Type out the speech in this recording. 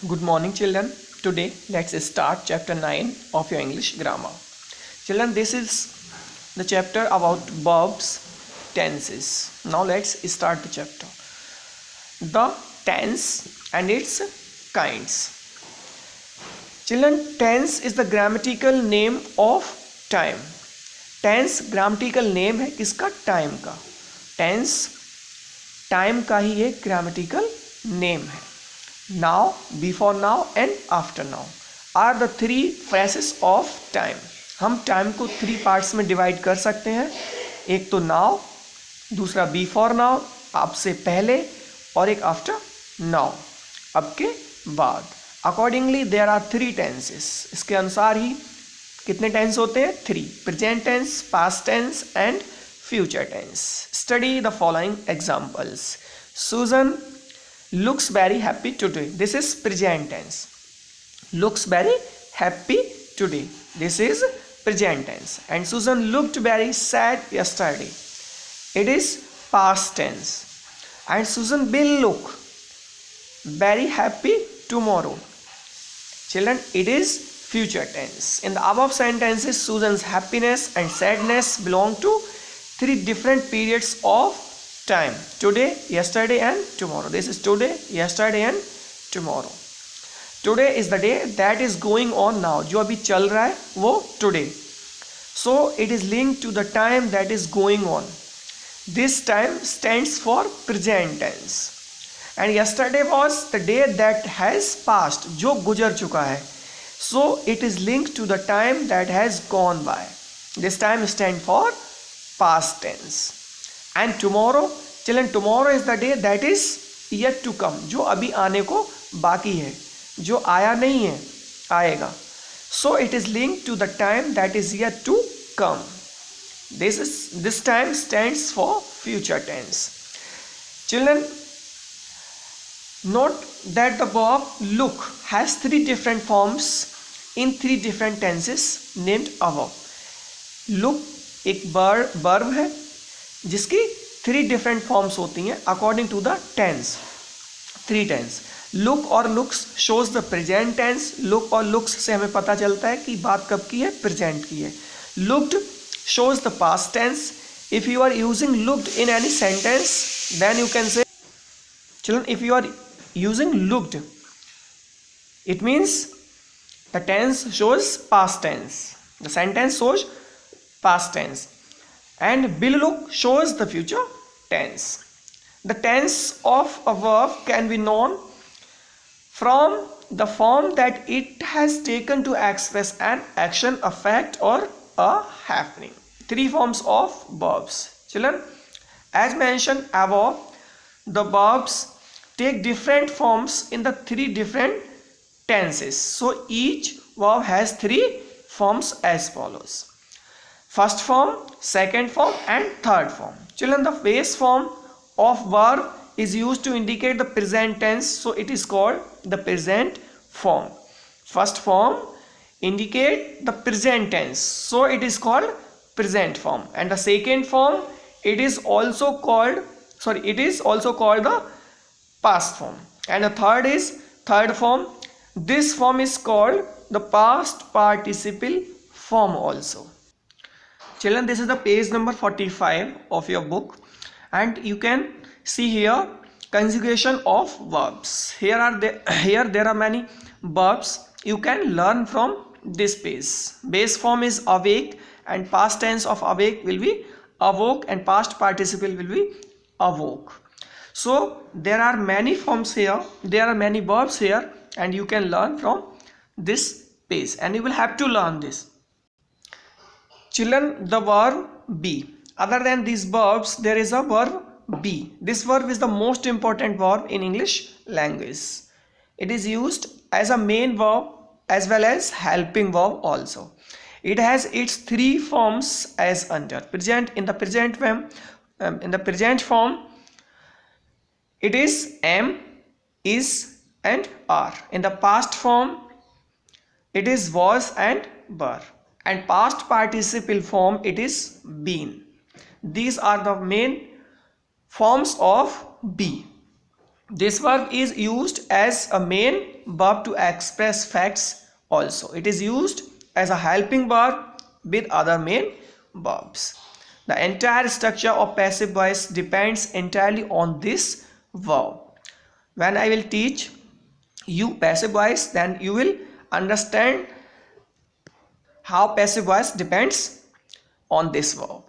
Good morning, children. Today, let's start chapter 9 of your English grammar. Children, this is the chapter about verbs, tenses. Now, let's start the chapter. The tense and its kinds. Children, tense is the grammatical name of time. Tense grammatical name है किसका? Time का. Tense time का ही एक grammatical name है. Now, before now and after now are the three phases of time. हम time को 3 parts में divide कर सकते हैं. एक तो नाउ, दूसरा बिफोर नाउ आपसे पहले, और एक आफ्टर नाउ अब के बाद. अकॉर्डिंगली देयर आर 3 टेंसेस. इसके अनुसार ही कितने टेंस होते हैं? 3. Present tense, past tense and future tense. Study the following examples. Susan looks very happy today. This is present tense. Looks very happy today. This is present tense. And Susan looked very sad yesterday. It is past tense. And Susan will look very happy tomorrow. Children, it is future tense. In the above sentences, Susan's happiness and sadness belong to 3 different periods of time. Today, yesterday and tomorrow. This is today, yesterday and tomorrow. Today is the day that is going on now. जो अभी चल रहा है वो today. So it is linked to the time that is going on. This time stands for present tense. And yesterday was the day that has passed. जो गुजर चुका है. So it is linked to the time that has gone by. This time stands for past tense. And tomorrow, children, tomorrow is the day that is yet to come. जो अभी आने को बाकी है, जो आया नहीं है, आएगा. So it is linked to the time that is yet to come. This time stands for future tense. Children, note that the verb look has 3 different forms in 3 different tenses named above. Look एक verb है जिसकी 3 different forms होती हैं according to the tense. 3 tense. Look और looks shows the present tense. Look और looks से हमें पता चलता है कि बात कब की है? प्रेजेंट की है. Looked shows the past tense. If you are using looked in any sentence then you can say, children, if you are using looked it means the tense shows past tense. The sentence shows past tense. And will look shows the future tense. The tense of a verb can be known from the form that it has taken to express an action, a fact, or a happening. 3 forms of verbs. Children, as mentioned above, the verbs take different forms in the 3 different tenses. So each verb has 3 forms as follows. First form, second form and third form. Children, the base form of verb is used to indicate the present tense, so it is called the present form. First form indicate the present tense, so it is called present form. And the second form, it is also called the past form. And the third form. This form is called the past participle form also. Children, this is the page number 45 of your book, and you can see here conjugation of verbs. Here there are many verbs you can learn from this page. Base form is awake, and past tense of awake will be awoke, and past participle will be awoke. So there are many forms here, there are many verbs here, and you can learn from this page, and you will have to learn this. Children, the verb be. Other than these verbs, there is a verb be. This verb is the most important verb in English language. It is used as a main verb as well as helping verb also. It has its 3 forms as under. In the present form, it is am, is and are. In the past form, it is was and were. And past participle form, it is been. These are the main forms of be. This verb is used as a main verb to express facts also. It is used as a helping verb with other main verbs. The entire structure of passive voice depends entirely on this verb. When I will teach you passive voice, then you will understand how passive voice depends on this verb.